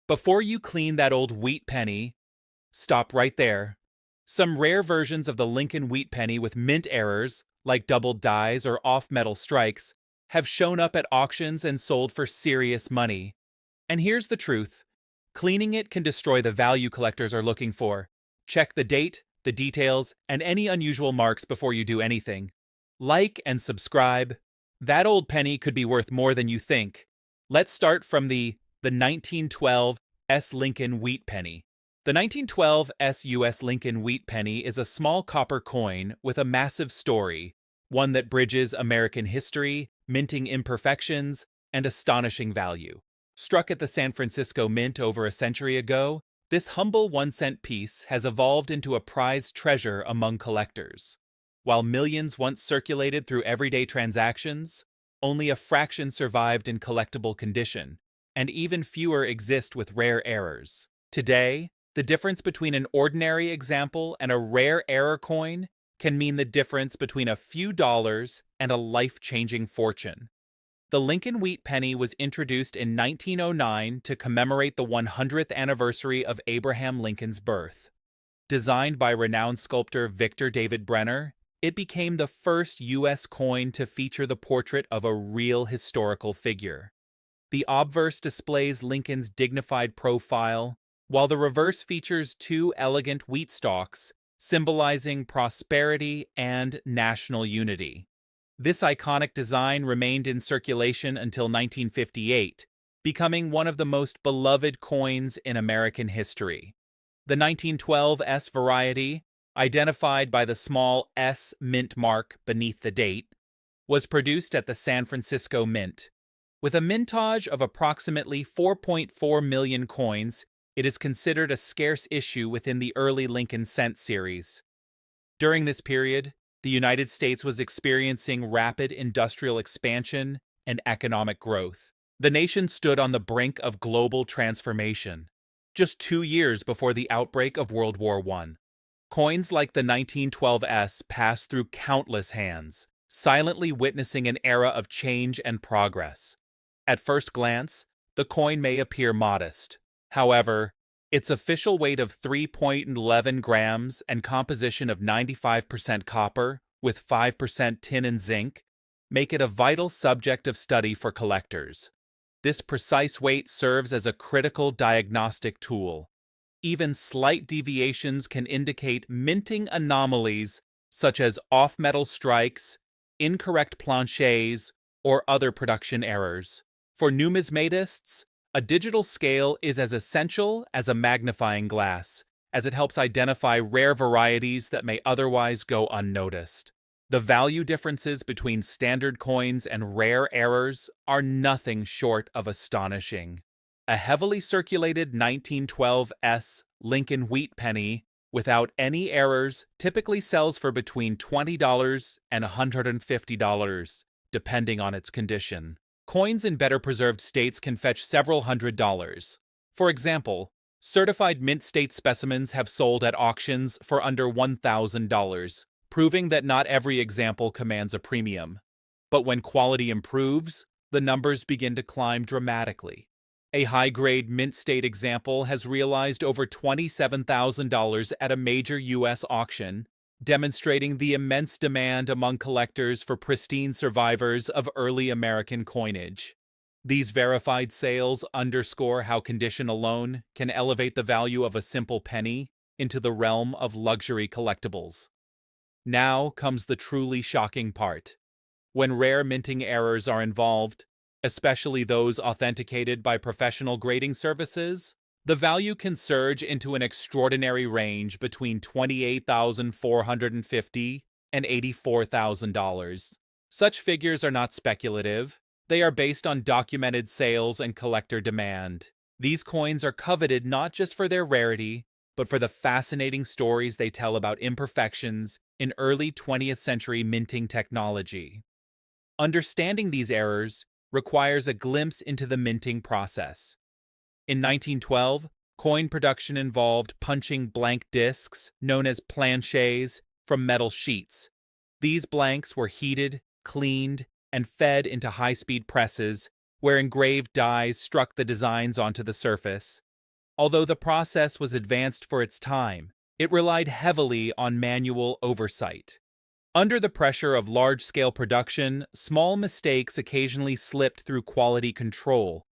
Before you clean that old wheat penny, stop right there. Some rare versions of the Lincoln wheat penny with mint errors, like doubled dies or off-metal strikes, have shown up at auctions and sold for serious money. And here's the truth. Cleaning it can destroy the value collectors are looking for. Check the date, the details, and any unusual marks before you do anything. Like and subscribe. That old penny could be worth more than you think. Let's start from the 1912 S. Lincoln wheat penny. The 1912 S. U.S. Lincoln wheat penny is a small copper coin with a massive story, one that bridges American history, minting imperfections, and astonishing value. Struck at the San Francisco Mint over a century ago, this humble 1-cent piece has evolved into a prized treasure among collectors. While millions once circulated through everyday transactions, only a fraction survived in collectible condition, and even fewer exist with rare errors. Today, the difference between an ordinary example and a rare error coin can mean the difference between a few dollars and a life-changing fortune. The Lincoln wheat penny was introduced in 1909 to commemorate the 100th anniversary of Abraham Lincoln's birth. Designed by renowned sculptor Victor David Brenner, it became the first U.S. coin to feature the portrait of a real historical figure. The obverse displays Lincoln's dignified profile, while the reverse features two elegant wheat stalks, symbolizing prosperity and national unity. This iconic design remained in circulation until 1958, becoming one of the most beloved coins in American history. The 1912 S variety, identified by the small S mint mark beneath the date, was produced at the San Francisco Mint. With a mintage of approximately 4.4 million coins, it is considered a scarce issue within the early Lincoln cent series. During this period, the United States was experiencing rapid industrial expansion and economic growth. The nation stood on the brink of global transformation, just 2 years before the outbreak of World War I. Coins like the 1912 S passed through countless hands, silently witnessing an era of change and progress. At first glance, the coin may appear modest. However, its official weight of 3.11 grams and composition of 95% copper with 5% tin and zinc make it a vital subject of study for collectors. This precise weight serves as a critical diagnostic tool. Even slight deviations can indicate minting anomalies such as off-metal strikes, incorrect planchets, or other production errors. For numismatists, a digital scale is as essential as a magnifying glass, as it helps identify rare varieties that may otherwise go unnoticed. The value differences between standard coins and rare errors are nothing short of astonishing. A heavily circulated 1912 S Lincoln wheat penny without any errors typically sells for between $20 and $150, depending on its condition. Coins in better preserved states can fetch several $100s. For example, certified mint state specimens have sold at auctions for under $1,000, proving that not every example commands a premium. But when quality improves, the numbers begin to climb dramatically. A high-grade mint state example has realized over $27,000 at a major U.S. auction, demonstrating the immense demand among collectors for pristine survivors of early American coinage. These verified sales underscore how condition alone can elevate the value of a simple penny into the realm of luxury collectibles. Now comes the truly shocking part. When rare minting errors are involved, especially those authenticated by professional grading services, the value can surge into an extraordinary range between $28,450 and $84,000. Such figures are not speculative. They are based on documented sales and collector demand. These coins are coveted not just for their rarity, but for the fascinating stories they tell about imperfections in early 20th century minting technology. Understanding these errors requires a glimpse into the minting process. In 1912, coin production involved punching blank discs, known as planchets, from metal sheets. These blanks were heated, cleaned, and fed into high-speed presses, where engraved dies struck the designs onto the surface. Although the process was advanced for its time, it relied heavily on manual oversight. Under the pressure of large-scale production, small mistakes occasionally slipped through quality control.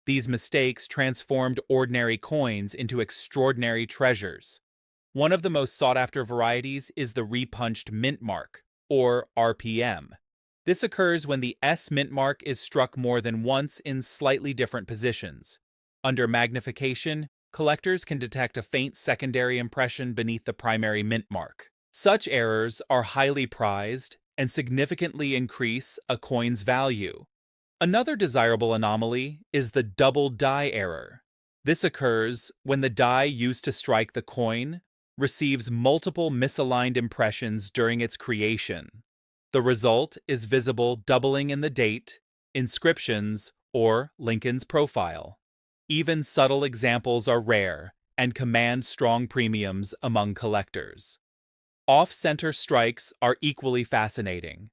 These mistakes transformed ordinary coins into extraordinary treasures. One of the most sought-after varieties is the repunched mint mark, or RPM. This occurs when the S mint mark is struck more than once in slightly different positions. Under magnification, collectors can detect a faint secondary impression beneath the primary mint mark. Such errors are highly prized and significantly increase a coin's value. Another desirable anomaly is the double die error. This occurs when the die used to strike the coin receives multiple misaligned impressions during its creation. The result is visible doubling in the date, inscriptions, or Lincoln's profile. Even subtle examples are rare and command strong premiums among collectors. Off-center strikes are equally fascinating.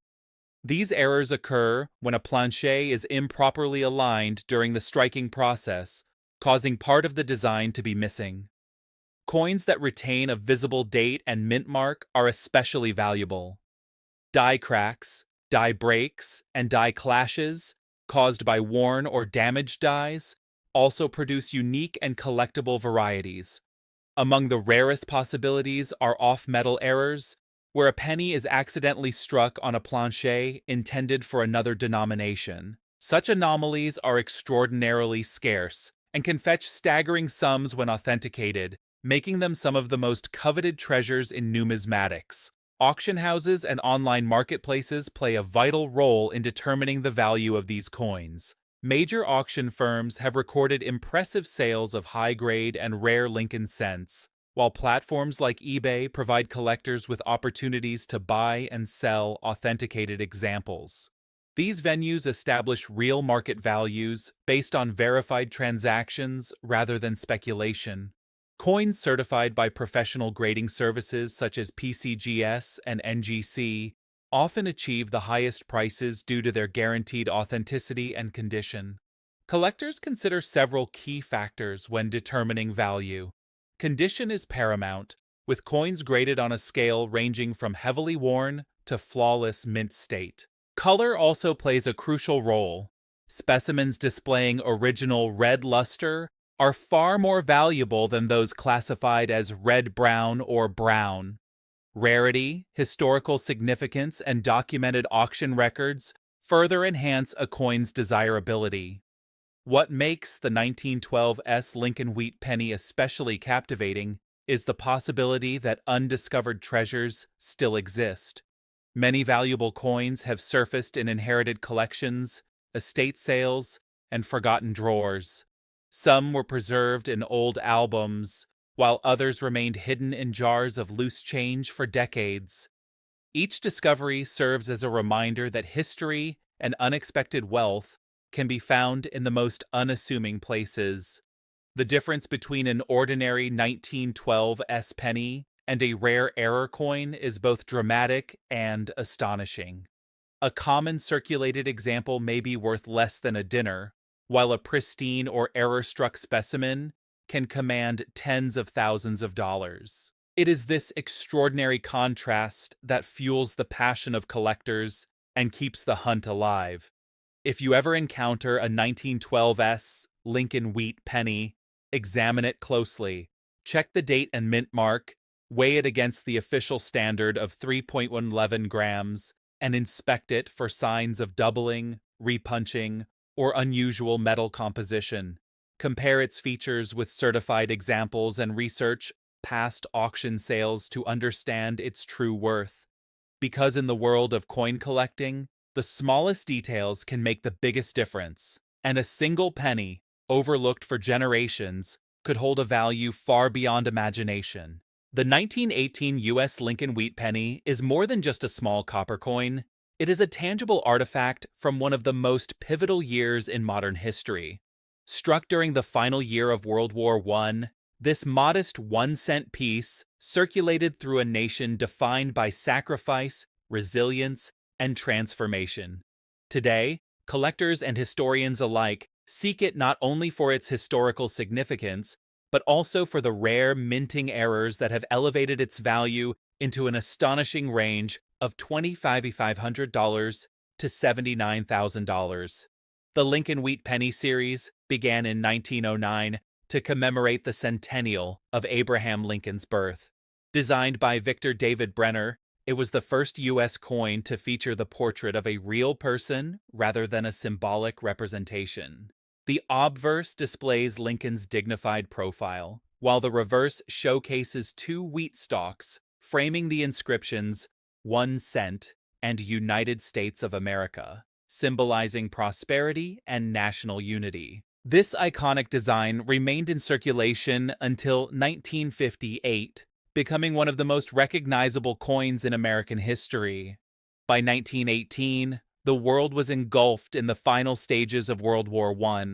These errors occur when a planchet is improperly aligned during the striking process, causing part of the design to be missing. Coins that retain a visible date and mint mark are especially valuable. Die cracks, die breaks, and die clashes, caused by worn or damaged dies, also produce unique and collectible varieties. Among the rarest possibilities are off-metal errors, where a penny is accidentally struck on a planchet intended for another denomination. Such anomalies are extraordinarily scarce and can fetch staggering sums when authenticated, making them some of the most coveted treasures in numismatics. Auction houses and online marketplaces play a vital role in determining the value of these coins. Major auction firms have recorded impressive sales of high-grade and rare Lincoln cents, while platforms like eBay provide collectors with opportunities to buy and sell authenticated examples. These venues establish real market values based on verified transactions rather than speculation. Coins certified by professional grading services such as PCGS and NGC often achieve the highest prices due to their guaranteed authenticity and condition. Collectors consider several key factors when determining value. Condition is paramount, with coins graded on a scale ranging from heavily worn to flawless mint state. Color also plays a crucial role. Specimens displaying original red luster are far more valuable than those classified as red-brown or brown. Rarity, historical significance, and documented auction records further enhance a coin's desirability. What makes the 1912 Lincoln Wheat penny especially captivating is the possibility that undiscovered treasures still exist. Many valuable coins have surfaced in inherited collections, estate sales, and forgotten drawers. Some were preserved in old albums, while others remained hidden in jars of loose change for decades. Each discovery serves as a reminder that history and unexpected wealth can be found in the most unassuming places. The difference between an ordinary 1912 penny and a rare error coin is both dramatic and astonishing. A common circulated example may be worth less than a dinner, while a pristine or error-struck specimen can command tens of thousands of dollars. It is this extraordinary contrast that fuels the passion of collectors and keeps the hunt alive. If you ever encounter a 1912 Lincoln Wheat penny, examine it closely. Check the date and mint mark, weigh it against the official standard of 3.11 grams, and inspect it for signs of doubling, repunching, or unusual metal composition. Compare its features with certified examples and research past auction sales to understand its true worth. Because in the world of coin collecting, the smallest details can make the biggest difference, and a single penny, overlooked for generations, could hold a value far beyond imagination. The 1918 U.S. Lincoln Wheat penny is more than just a small copper coin. It is a tangible artifact from one of the most pivotal years in modern history. Struck during the final year of World War I, this modest 1-cent piece circulated through a nation defined by sacrifice, resilience, and transformation. Today, collectors and historians alike seek it not only for its historical significance, but also for the rare minting errors that have elevated its value into an astonishing range of $2,500 to $79,000. The Lincoln Wheat Penny series began in 1909 to commemorate the centennial of Abraham Lincoln's birth. Designed by Victor David Brenner, it was the first U.S. coin to feature the portrait of a real person rather than a symbolic representation. The obverse displays Lincoln's dignified profile, while the reverse showcases two wheat stalks framing the inscriptions 1 cent and United States of America, symbolizing prosperity and national unity. This iconic design remained in circulation until 1958, becoming one of the most recognizable coins in American history. By 1918, the world was engulfed in the final stages of World War I.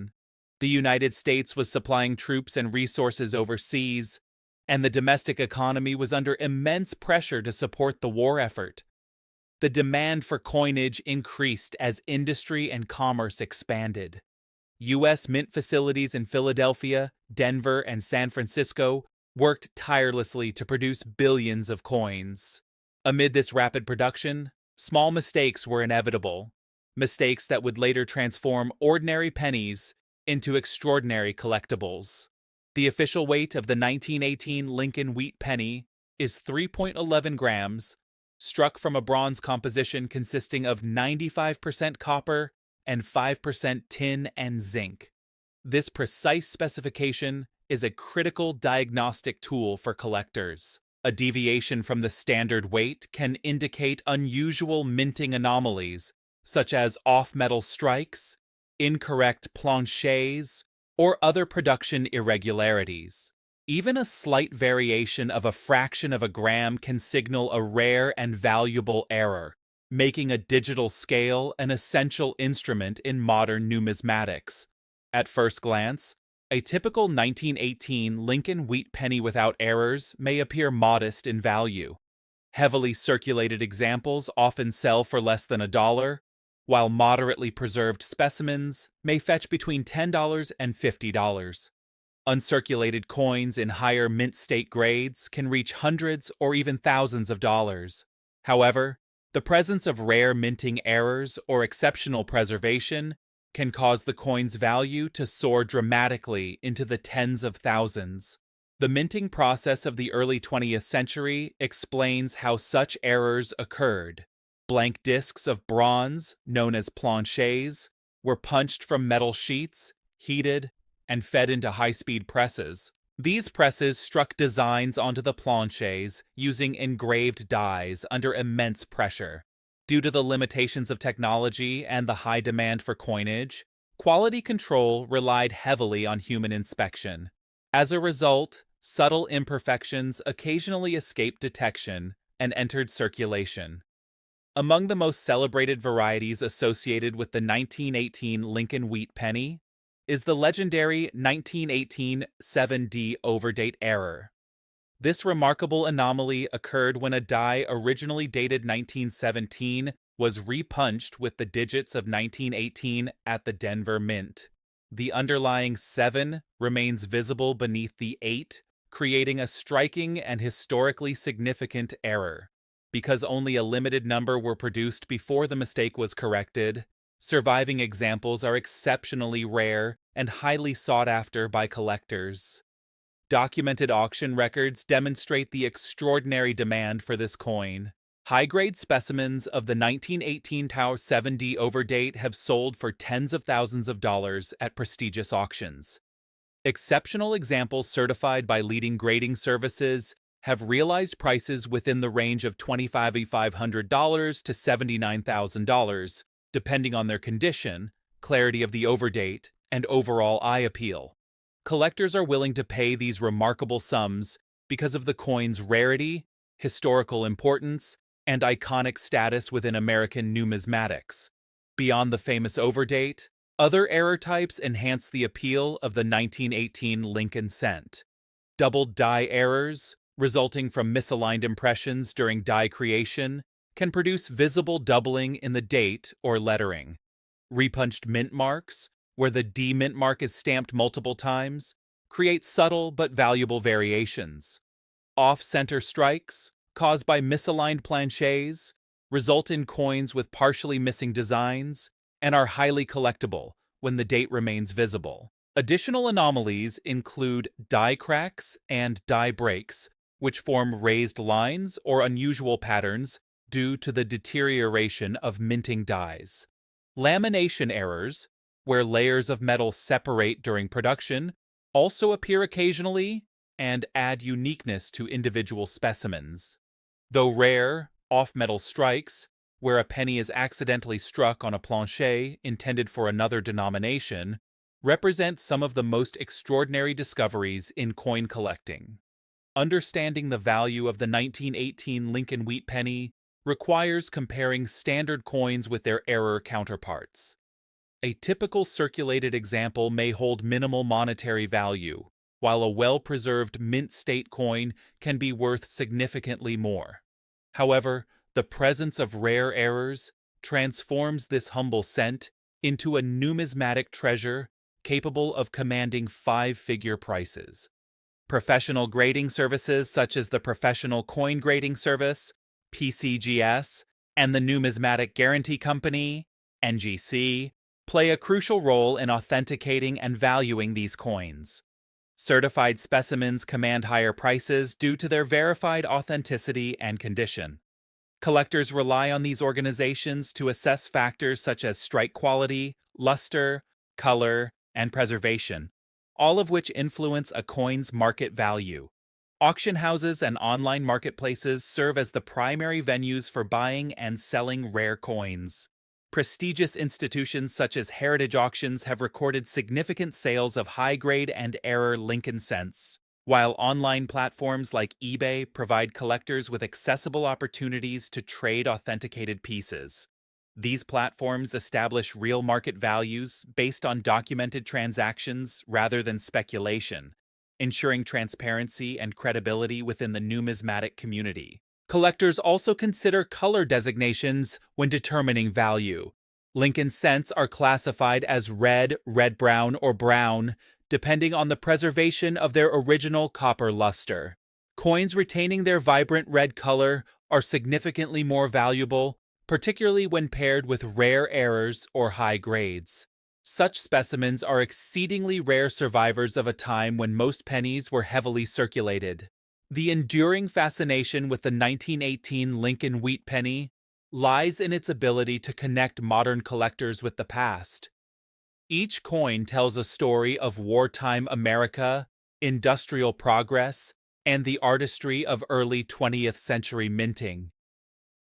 The United States was supplying troops and resources overseas, and the domestic economy was under immense pressure to support the war effort. The demand for coinage increased as industry and commerce expanded. U.S. mint facilities in Philadelphia, Denver, and San Francisco worked tirelessly to produce billions of coins. Amid this rapid production, small mistakes were inevitable, mistakes that would later transform ordinary pennies into extraordinary collectibles. The official weight of the 1918 Lincoln Wheat Penny is 3.11 grams, struck from a bronze composition consisting of 95% copper and 5% tin and zinc. This precise specification is a critical diagnostic tool for collectors. A deviation from the standard weight can indicate unusual minting anomalies, such as off-metal strikes, incorrect planchets, or other production irregularities. Even a slight variation of a fraction of a gram can signal a rare and valuable error, making a digital scale an essential instrument in modern numismatics. At first glance, a typical 1918 Lincoln Wheat Penny without errors may appear modest in value. Heavily circulated examples often sell for less than $1, while moderately preserved specimens may fetch between $10 and $50. Uncirculated coins in higher mint state grades can reach hundreds or even thousands of dollars. However, the presence of rare minting errors or exceptional preservation can cause the coin's value to soar dramatically into the tens of thousands. The minting process of the early 20th century explains how such errors occurred. Blank discs of bronze, known as planchets, were punched from metal sheets, heated, and fed into high-speed presses. These presses struck designs onto the planchets using engraved dies under immense pressure. Due to the limitations of technology and the high demand for coinage, quality control relied heavily on human inspection. As a result, subtle imperfections occasionally escaped detection and entered circulation. Among the most celebrated varieties associated with the 1918 Lincoln Wheat Penny is the legendary 1918 7D overdate error. This remarkable anomaly occurred when a die originally dated 1917 was repunched with the digits of 1918 at the Denver Mint. The underlying 7 remains visible beneath the 8, creating a striking and historically significant error. Because only a limited number were produced before the mistake was corrected, surviving examples are exceptionally rare and highly sought after by collectors. Documented auction records demonstrate the extraordinary demand for this coin. High-grade specimens of the 1918 Tau 7D overdate have sold for tens of thousands of dollars at prestigious auctions. Exceptional examples certified by leading grading services have realized prices within the range of $2,500 to $79,000, depending on their condition, clarity of the overdate, and overall eye appeal. Collectors are willing to pay these remarkable sums because of the coin's rarity, historical importance, and iconic status within American numismatics. Beyond the famous overdate, other error types enhance the appeal of the 1918 Lincoln cent. Double die errors, resulting from misaligned impressions during die creation, can produce visible doubling in the date or lettering. Repunched mint marks, where the D mint mark is stamped multiple times, create subtle but valuable variations. Off-center strikes, caused by misaligned planchets, result in coins with partially missing designs and are highly collectible when the date remains visible. Additional anomalies include die cracks and die breaks, which form raised lines or unusual patterns due to the deterioration of minting dies. Lamination errors, where layers of metal separate during production, also appear occasionally and add uniqueness to individual specimens. Though rare, off-metal strikes, where a penny is accidentally struck on a planchet intended for another denomination, represent some of the most extraordinary discoveries in coin collecting. Understanding the value of the 1918 Lincoln wheat penny requires comparing standard coins with their error counterparts. A typical circulated example may hold minimal monetary value, while a well-preserved mint-state coin can be worth significantly more. However, the presence of rare errors transforms this humble cent into a numismatic treasure capable of commanding five-figure prices. Professional grading services such as the Professional Coin Grading Service, PCGS, and the Numismatic Guarantee Company, NGC, play a crucial role in authenticating and valuing these coins. Certified specimens command higher prices due to their verified authenticity and condition. Collectors rely on these organizations to assess factors such as strike quality, luster, color, and preservation, all of which influence a coin's market value. Auction houses and online marketplaces serve as the primary venues for buying and selling rare coins. Prestigious institutions such as Heritage Auctions have recorded significant sales of high-grade and error Lincoln cents, while online platforms like eBay provide collectors with accessible opportunities to trade authenticated pieces. These platforms establish real market values based on documented transactions rather than speculation, ensuring transparency and credibility within the numismatic community. Collectors also consider color designations when determining value. Lincoln cents are classified as red, red-brown, or brown, depending on the preservation of their original copper luster. Coins retaining their vibrant red color are significantly more valuable, particularly when paired with rare errors or high grades. Such specimens are exceedingly rare survivors of a time when most pennies were heavily circulated. The enduring fascination with the 1918 Lincoln wheat penny lies in its ability to connect modern collectors with the past. Each coin tells a story of wartime America, industrial progress, and the artistry of early 20th century minting.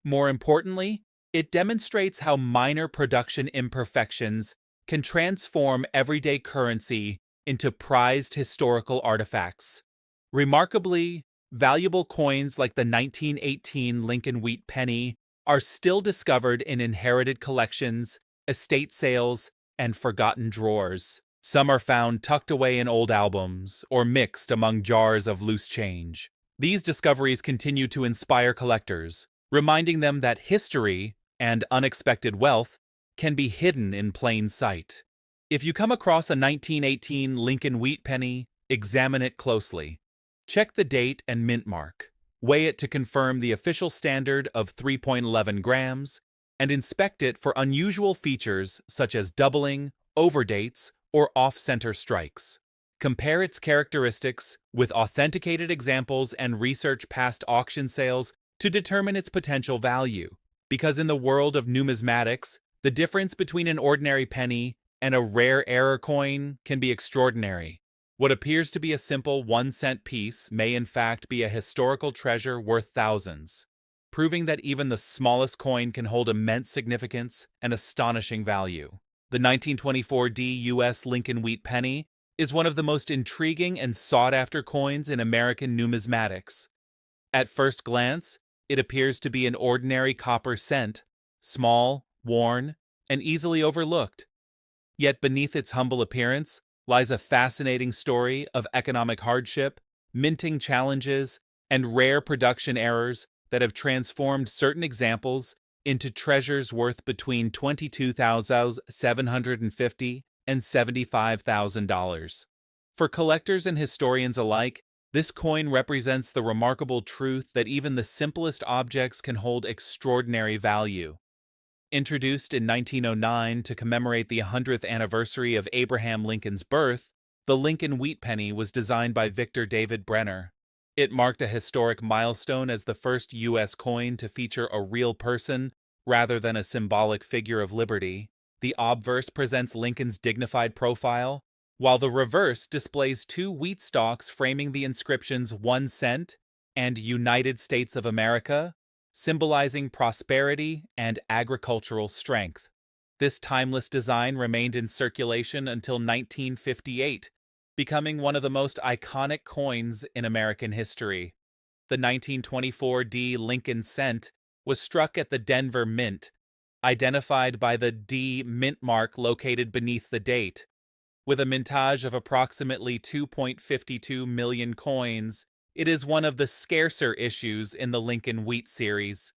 More importantly, it demonstrates how minor production imperfections can transform everyday currency into prized historical artifacts. Remarkably, valuable coins like the 1918 Lincoln wheat penny are still discovered in inherited collections, estate sales, and forgotten drawers. Some are found tucked away in old albums or mixed among jars of loose change. These discoveries continue to inspire collectors, reminding them that history and unexpected wealth can be hidden in plain sight. If you come across a 1918 Lincoln wheat penny, examine it closely. Check the date and mint mark, weigh it to confirm the official standard of 3.11 grams, and inspect it for unusual features such as doubling, overdates, or off-center strikes. Compare its characteristics with authenticated examples and research past auction sales to determine its potential value. Because in the world of numismatics, the difference between an ordinary penny and a rare error coin can be extraordinary. What appears to be a simple 1-cent piece may in fact be a historical treasure worth thousands, proving that even the smallest coin can hold immense significance and astonishing value. The 1924 U.S. Lincoln wheat penny is one of the most intriguing and sought-after coins in American numismatics. At first glance, it appears to be an ordinary copper cent, small, worn, and easily overlooked. Yet beneath its humble appearance lies a fascinating story of economic hardship, minting challenges, and rare production errors that have transformed certain examples into treasures worth between $22,750 and $75,000. For collectors and historians alike, this coin represents the remarkable truth that even the simplest objects can hold extraordinary value. Introduced in 1909 to commemorate the 100th anniversary of Abraham Lincoln's birth, the Lincoln Wheat Penny was designed by Victor David Brenner. It marked a historic milestone as the first U.S. coin to feature a real person rather than a symbolic figure of liberty. The obverse presents Lincoln's dignified profile, while the reverse displays two wheat stalks framing the inscriptions 1 cent and United States of America, symbolizing prosperity and agricultural strength. This timeless design remained in circulation until 1958, becoming one of the most iconic coins in American history. The 1924 D Lincoln cent was struck at the Denver Mint, identified by the D mint mark located beneath the date. With a mintage of approximately 2.52 million coins, it is one of the scarcer issues in the Lincoln Wheat series.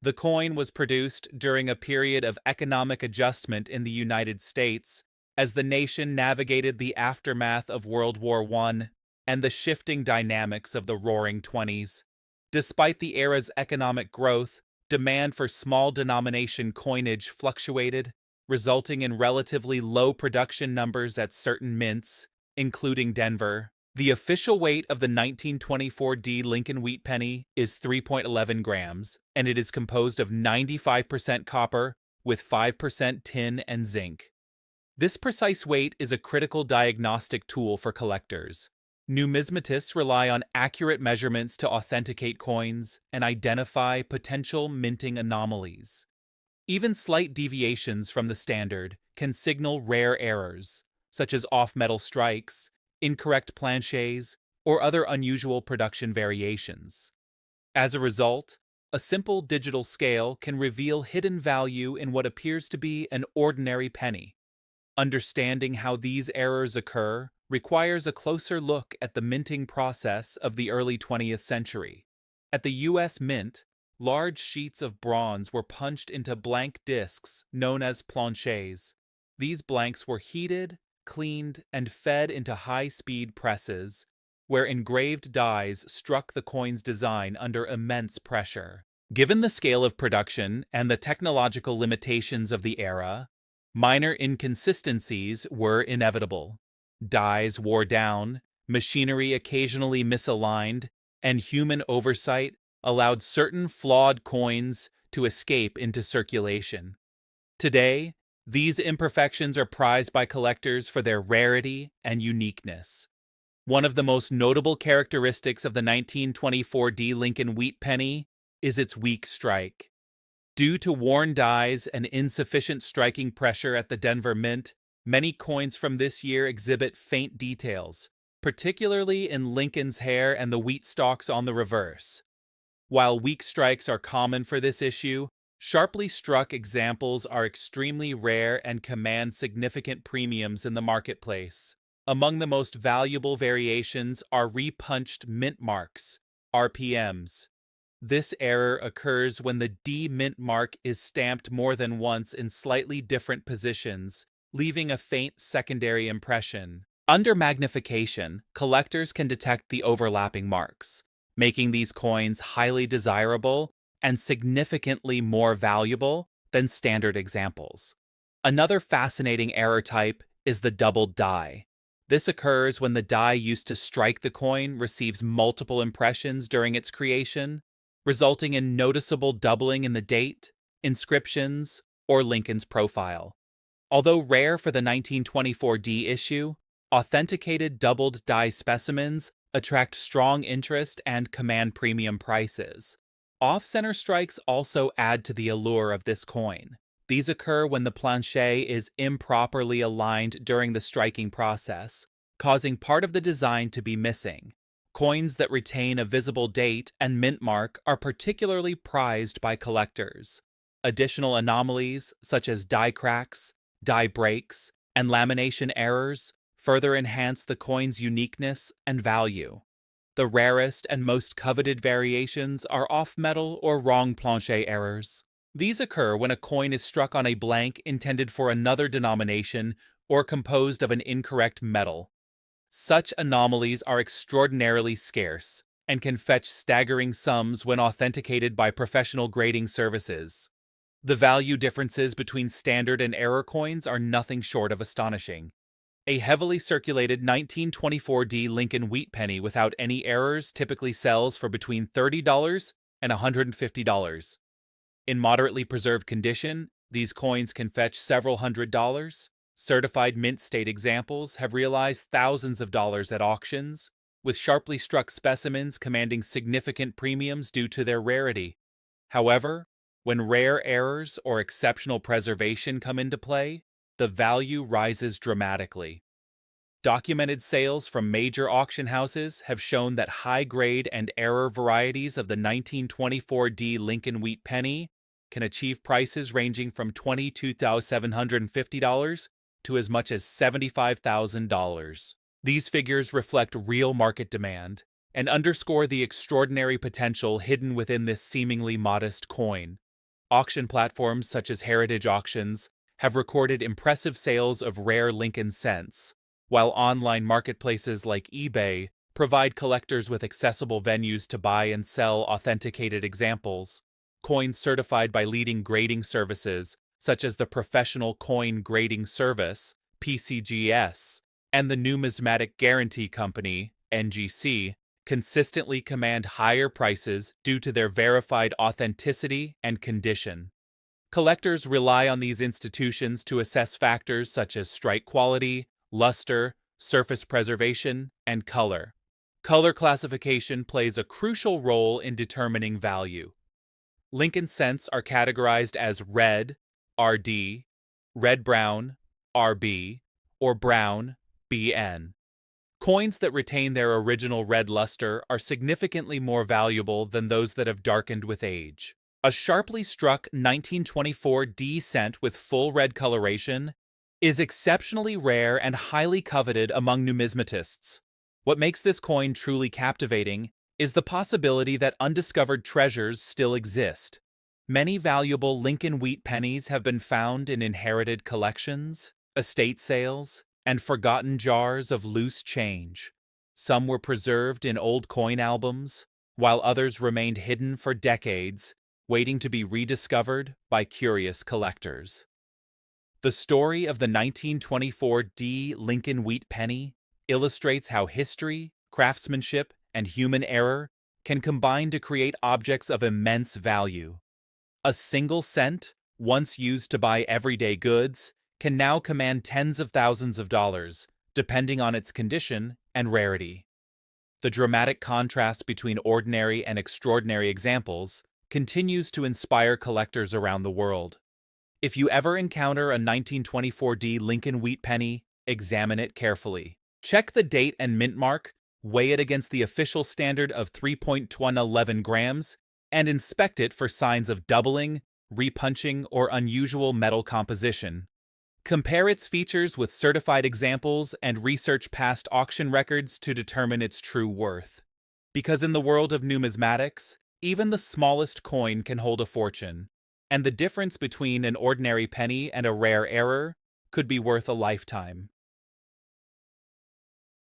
The coin was produced during a period of economic adjustment in the United States as the nation navigated the aftermath of World War I and the shifting dynamics of the Roaring Twenties. Despite the era's economic growth, demand for small denomination coinage fluctuated, resulting in relatively low production numbers at certain mints, including Denver. The official weight of the 1924 D Lincoln Wheat Penny is 3.11 grams, and it is composed of 95% copper with 5% tin and zinc. This precise weight is a critical diagnostic tool for collectors. Numismatists rely on accurate measurements to authenticate coins and identify potential minting anomalies. Even slight deviations from the standard can signal rare errors, such as off-metal strikes, incorrect planchets, or other unusual production variations. As a result, a simple digital scale can reveal hidden value in what appears to be an ordinary penny. Understanding how these errors occur requires a closer look at the minting process of the early 20th century. At the U.S. Mint, large sheets of bronze were punched into blank discs known as planchets. These blanks were heated, cleaned, and fed into high-speed presses, where engraved dies struck the coin's design under immense pressure. Given the scale of production and the technological limitations of the era, minor inconsistencies were inevitable. Dies wore down, machinery occasionally misaligned, and human oversight allowed certain flawed coins to escape into circulation. Today, these imperfections are prized by collectors for their rarity and uniqueness. One of the most notable characteristics of the 1924 D Lincoln Wheat Penny is its weak strike. Due to worn dies and insufficient striking pressure at the Denver Mint, many coins from this year exhibit faint details, particularly in Lincoln's hair and the wheat stalks on the reverse. While weak strikes are common for this issue, sharply struck examples are extremely rare and command significant premiums in the marketplace. Among the most valuable variations are repunched mint marks, RPMs. This error occurs when the D mint mark is stamped more than once in slightly different positions, leaving a faint secondary impression. Under magnification, collectors can detect the overlapping marks, making these coins highly desirable and significantly more valuable than standard examples. Another fascinating error type is the doubled die. This occurs when the die used to strike the coin receives multiple impressions during its creation, resulting in noticeable doubling in the date, inscriptions, or Lincoln's profile. Although rare for the 1924 D issue, authenticated doubled die specimens attract strong interest and command premium prices. Off-center strikes also add to the allure of this coin. These occur when the planchet is improperly aligned during the striking process, causing part of the design to be missing. Coins that retain a visible date and mint mark are particularly prized by collectors. Additional anomalies, such as die cracks, die breaks, and lamination errors, further enhance the coin's uniqueness and value. The rarest and most coveted variations are off-metal or wrong planchet errors. These occur when a coin is struck on a blank intended for another denomination or composed of an incorrect metal. Such anomalies are extraordinarily scarce and can fetch staggering sums when authenticated by professional grading services. The value differences between standard and error coins are nothing short of astonishing. A heavily circulated 1924D Lincoln wheat penny without any errors typically sells for between $30 and $150. In moderately preserved condition, these coins can fetch several $100s. Certified mint state examples have realized thousands of dollars at auctions, with sharply struck specimens commanding significant premiums due to their rarity. However, when rare errors or exceptional preservation come into play, the value rises dramatically. Documented sales from major auction houses have shown that high-grade and error varieties of the 1924D Lincoln wheat penny can achieve prices ranging from $22,750 to as much as $75,000. These figures reflect real market demand and underscore the extraordinary potential hidden within this seemingly modest coin. Auction platforms such as Heritage Auctions have recorded impressive sales of rare Lincoln cents, while online marketplaces like eBay provide collectors with accessible venues to buy and sell authenticated examples. Coins certified by leading grading services such as the Professional Coin Grading Service, PCGS, and the Numismatic Guarantee Company, NGC, consistently command higher prices due to their verified authenticity and condition. Collectors rely on these institutions to assess factors such as strike quality, luster, surface preservation, and color. Color classification plays a crucial role in determining value. Lincoln cents are categorized as red, RD, red-brown, RB, or brown, BN. Coins that retain their original red luster are significantly more valuable than those that have darkened with age. A sharply struck 1924 D cent with full red coloration is exceptionally rare and highly coveted among numismatists. What makes this coin truly captivating is the possibility that undiscovered treasures still exist. Many valuable Lincoln wheat pennies have been found in inherited collections, estate sales, and forgotten jars of loose change. Some were preserved in old coin albums, while others remained hidden for decades, waiting to be rediscovered by curious collectors. The story of the 1924 D Lincoln wheat penny illustrates how history, craftsmanship, and human error can combine to create objects of immense value. A single cent, once used to buy everyday goods, can now command tens of thousands of dollars, depending on its condition and rarity. The dramatic contrast between ordinary and extraordinary examples continues to inspire collectors around the world. If you ever encounter a 1924D Lincoln wheat penny, examine it carefully. Check the date and mint mark, weigh it against the official standard of 3.111 grams, and inspect it for signs of doubling, repunching, or unusual metal composition. Compare its features with certified examples and research past auction records to determine its true worth. Because in the world of numismatics, even the smallest coin can hold a fortune, and the difference between an ordinary penny and a rare error could be worth a lifetime.